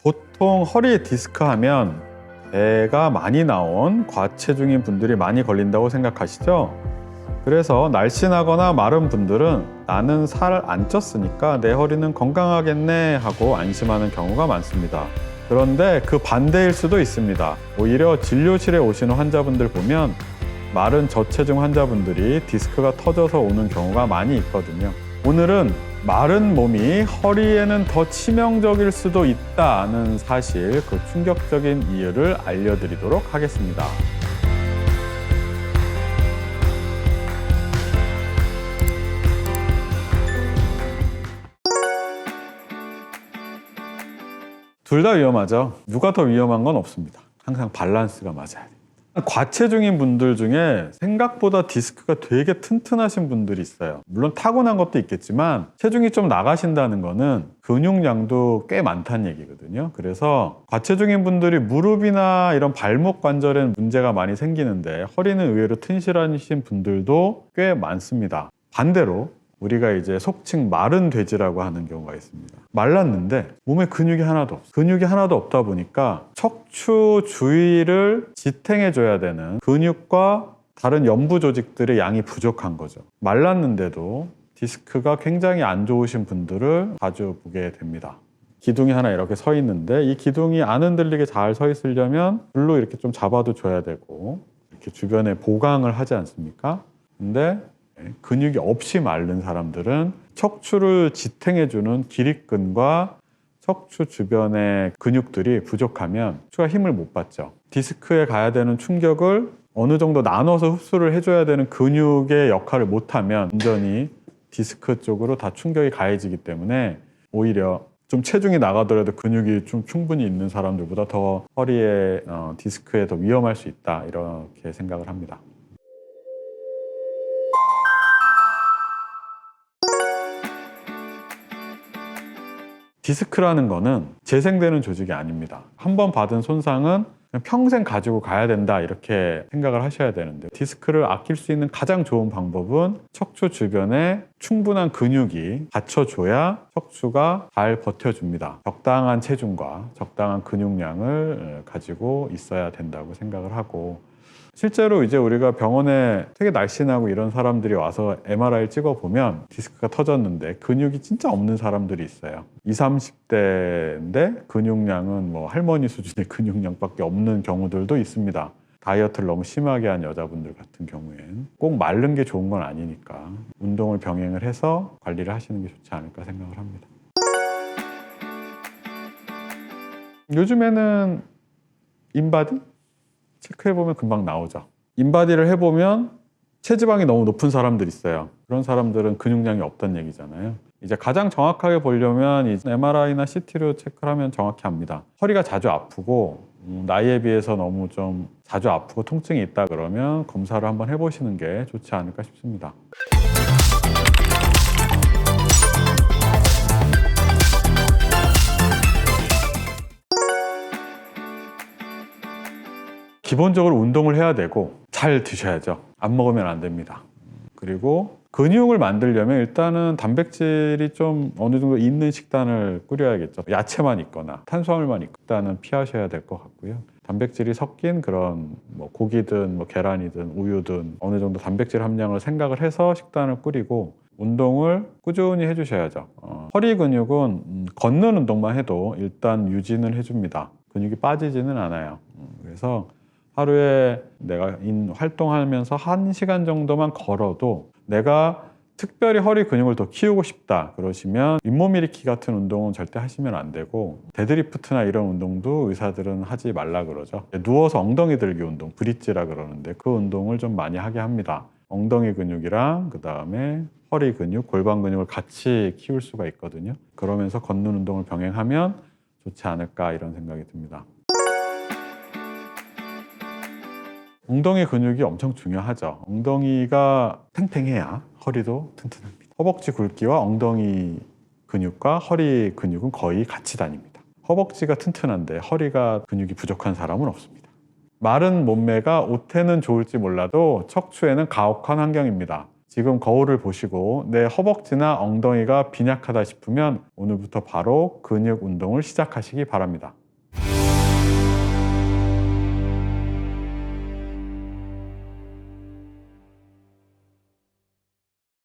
보통 허리 디스크 하면 배가 많이 나온 과체중인 분들이 많이 걸린다고 생각하시죠? 그래서 날씬하거나 마른 분들은 나는 살 안 쪘으니까 내 허리는 건강하겠네 하고 안심하는 경우가 많습니다. 그런데 그 반대일 수도 있습니다. 오히려 진료실에 오시는 환자분들 보면 마른 저체중 환자분들이 디스크가 터져서 오는 경우가 많이 있거든요. 오늘은 마른 몸이 허리에는 더 치명적일 수도 있다는 사실, 그 충격적인 이유를 알려드리도록 하겠습니다. 둘 다 위험하죠. 누가 더 위험한 건 없습니다. 항상 밸런스가 맞아야 돼요. 과체중인 분들 중에 생각보다 디스크가 되게 튼튼하신 분들이 있어요. 물론 타고난 것도 있겠지만 체중이 좀 나가신다는 거는 근육량도 꽤 많다는 얘기거든요. 그래서 과체중인 분들이 무릎이나 이런 발목 관절에 문제가 많이 생기는데 허리는 의외로 튼실하신 분들도 꽤 많습니다. 반대로 우리가 이제 속칭 마른 돼지라고 하는 경우가 있습니다. 말랐는데 몸에 근육이 하나도 없어. 근육이 하나도 없다 보니까 척추 주위를 지탱해줘야 되는 근육과 다른 연부 조직들의 양이 부족한 거죠. 말랐는데도 디스크가 굉장히 안 좋으신 분들을 자주 보게 됩니다. 기둥이 하나 이렇게 서 있는데 이 기둥이 안 흔들리게 잘 서 있으려면 줄로 이렇게 좀 잡아도 줘야 되고 이렇게 주변에 보강을 하지 않습니까? 근데 근육이 없이 마른 사람들은 척추를 지탱해주는 기립근과 척추 주변의 근육들이 부족하면 척추가 힘을 못 받죠. 디스크에 가야 되는 충격을 어느 정도 나눠서 흡수를 해줘야 되는 근육의 역할을 못하면 완전히 디스크 쪽으로 다 충격이 가해지기 때문에 오히려 좀 체중이 나가더라도 근육이 좀 충분히 있는 사람들보다 더 허리에 디스크에 더 위험할 수 있다, 이렇게 생각을 합니다. 디스크라는 거는 재생되는 조직이 아닙니다. 한번 받은 손상은 그냥 평생 가지고 가야 된다, 이렇게 생각을 하셔야 되는데, 디스크를 아낄 수 있는 가장 좋은 방법은 척추 주변에 충분한 근육이 받쳐줘야 척추가 잘 버텨줍니다. 적당한 체중과 적당한 근육량을 가지고 있어야 된다고 생각을 하고, 실제로 이제 우리가 병원에 되게 날씬하고 이런 사람들이 와서 MRI를 찍어보면 디스크가 터졌는데 근육이 진짜 없는 사람들이 있어요. 20, 30대인데 근육량은 뭐 할머니 수준의 근육량밖에 없는 경우들도 있습니다. 다이어트를 너무 심하게 한 여자분들 같은 경우엔 꼭 마른 게 좋은 건 아니니까 운동을 병행을 해서 관리를 하시는 게 좋지 않을까 생각을 합니다. 요즘에는 인바디? 체크해보면 금방 나오죠. 인바디를 해보면 체지방이 너무 높은 사람들이 있어요. 그런 사람들은 근육량이 없다는 얘기잖아요. 이제 가장 정확하게 보려면 MRI나 CT로 체크를 하면 정확히 압니다. 허리가 자주 아프고 나이에 비해서 너무 좀 자주 아프고 통증이 있다 그러면 검사를 한번 해보시는 게 좋지 않을까 싶습니다. 기본적으로 운동을 해야 되고 잘 드셔야죠. 안 먹으면 안 됩니다. 그리고 근육을 만들려면 일단은 단백질이 좀 어느 정도 있는 식단을 꾸려야겠죠. 야채만 있거나 탄수화물만 일단은 피하셔야 될 것 같고요. 단백질이 섞인 그런 뭐 고기든 뭐 계란이든 우유든 어느 정도 단백질 함량을 생각을 해서 식단을 꾸리고 운동을 꾸준히 해주셔야죠. 허리 근육은 걷는 운동만 해도 일단 유지는 해줍니다. 근육이 빠지지는 않아요. 그래서 하루에 내가 활동하면서 1시간 정도만 걸어도 내가 특별히 허리 근육을 더 키우고 싶다 그러시면 잇몸 일으키기 같은 운동은 절대 하시면 안 되고, 데드리프트나 이런 운동도 의사들은 하지 말라 그러죠. 누워서 엉덩이 들기 운동, 브릿지라 그러는데 그 운동을 좀 많이 하게 합니다. 엉덩이 근육이랑 그 다음에 허리 근육, 골반 근육을 같이 키울 수가 있거든요. 그러면서 걷는 운동을 병행하면 좋지 않을까, 이런 생각이 듭니다. 엉덩이 근육이 엄청 중요하죠. 엉덩이가 탱탱해야 허리도 튼튼합니다. 허벅지 굵기와 엉덩이 근육과 허리 근육은 거의 같이 다닙니다. 허벅지가 튼튼한데 허리가 근육이 부족한 사람은 없습니다. 마른 몸매가 옷에는 좋을지 몰라도 척추에는 가혹한 환경입니다. 지금 거울을 보시고 내 허벅지나 엉덩이가 빈약하다 싶으면 오늘부터 바로 근육 운동을 시작하시기 바랍니다.